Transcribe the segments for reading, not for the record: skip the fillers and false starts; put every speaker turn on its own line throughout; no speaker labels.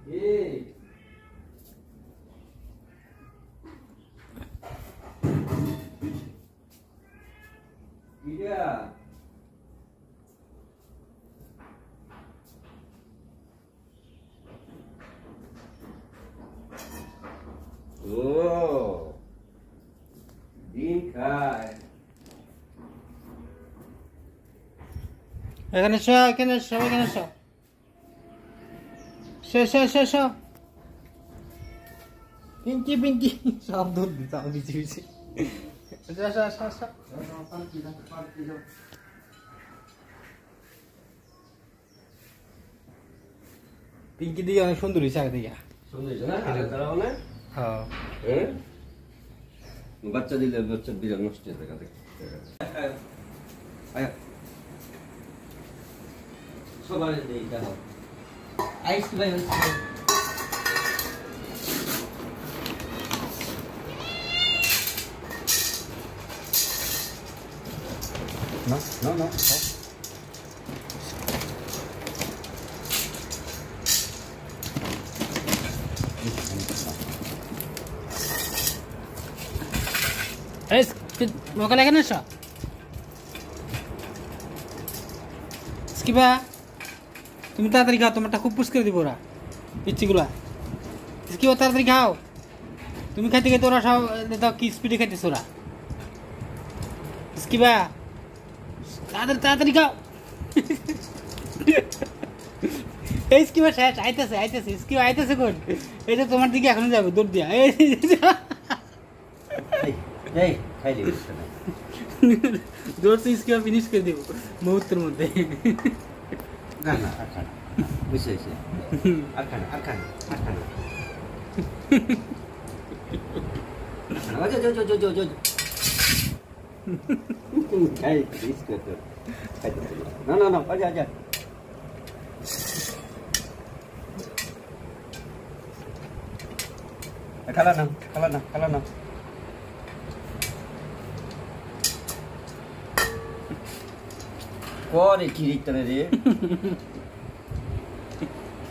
Hey. Yeah. Oh. Dinkai.
এখানে পিঙ্কি সব দুধ দিতে হবে বিচি পিঙ্কি দিয়ে অনেক সুন্দর হয়েছে আগে দিয়া
হ্যাঁ বাচ্চা দিলে বাচ্চার বিরাট নষ্ট হয়ে থাকে সবার এইটা হবে আইস ভাই No.
মোকা লাগে না সব স্কিবা তুমি তাড়াতাড়ি খাও তোমারটা খুব পুষ করে দিব ওরা পিচ্ছিগুলা স্কিবা তাড়াতাড়ি খাও তুমি খাইতে খাইতে ওরা সব দাও কি স্পিডে খাইতেছ ওরা স্কিবা তাড়াতাড়ি খাও এই স্কিবা শেষ আইতেছে স্কিবা আইতেছে কোন এটা তোমার দিকে এখনো যাবে দৌড় দিয়া
এই খাইলে
দৌড় স্কিবা ফিনিশ করে দেবো মুহূর্তের মধ্যে
না আর খানা বুঝছে আর খানা No, aja. Kalah na. Kore kiri tane re.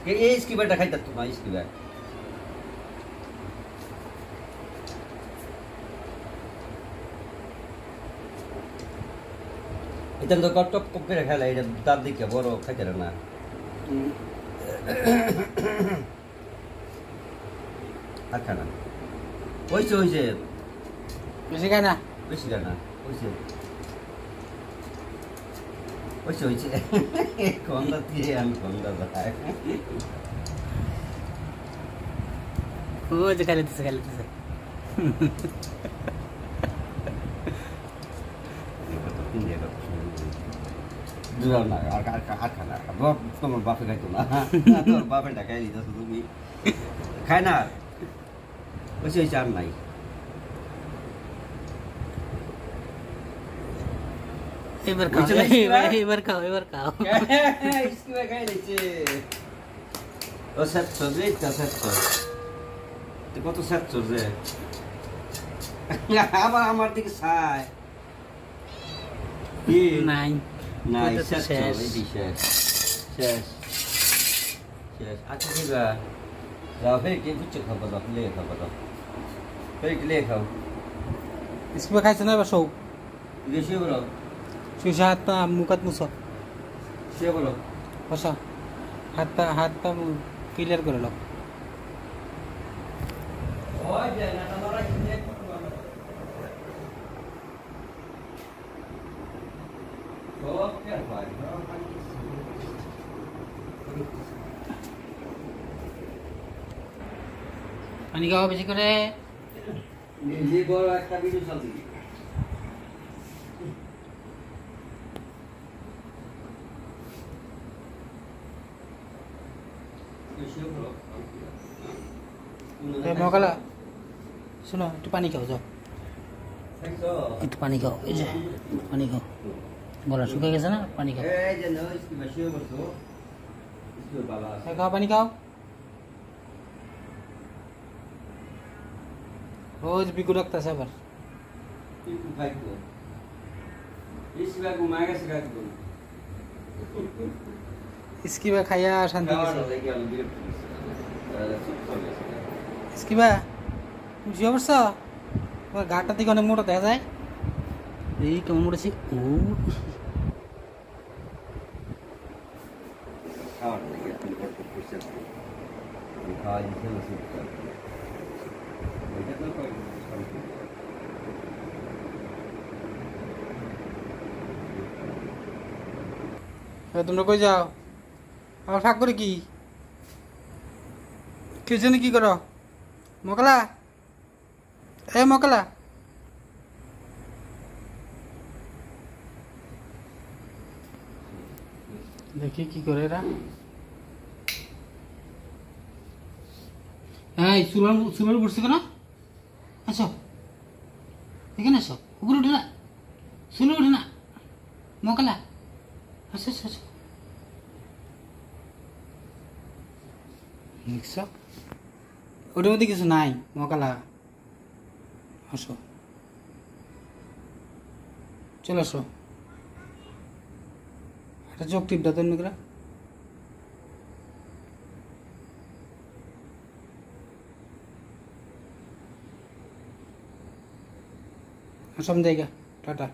Ye iski beta khai tattu na iski beta. Itan to top kopere khala ida dar dikya boro khaitera na. Akana. Oise.
Beshi kana.
Oise. Konda tiye am konda bhai.
Oh, sekali.
Dua na, akana. Bapak tomar bapak kai tuna. Tomar bapak dah kai lihat tu mi. Kai na. Oise char nai.
এবার খাও
इसकी वे खाई लेचे ओ set सोजे ते কত set সোজে আবার আমার দিকে সাই কি
নাই
সেট সোজে শেষ আচ্ছা ঠিক আছে যাও ফের কি কুছ খাবো দাও লে খাবো ফের কি লে খাও
इसको খাইছ না বসো
দেশে বলো
সুশা হাত পা মুখাত মুছো
সে বলো
বসা হাত পা ক্লিয়ার করে নাও
ওই যে না তোমরা ইনে ওকে ভাই
পানি খাও বেশি করে
নিজে বড় একটা ভিডিও চালছি Deixa eu
মকালা শোনো একটু পানি খাও যাও একটু পানি খাও এই যে পানি খাও গলা শুকিয়ে গেছে না পানি খাও খাও পানি খাও রোজ বিকু রাখতেছে আবার ইসকিবা খাইয়া শান্তি ইসকিবা বুঝি অবশ্য তোমার গাটা থেকে অনেক মোটা দেখা যায় এই কেমন মোটেছি ও তোমরা কই যাও আমার ফাঁক করে কি কিচেনে কি করো মকলা এ মকলা দেখি কি করে এরা এই সুলার উঠছে কেন আসো এখানে আসো উপরে উঠে না সুলে উঠে না মকলা আসো আসো আসো দেখছো ওটার মধ্যে কিছু নাই মকালা আসো চলে আসো একটা চোখ টিপটা তো করে সব জায়গা টাটা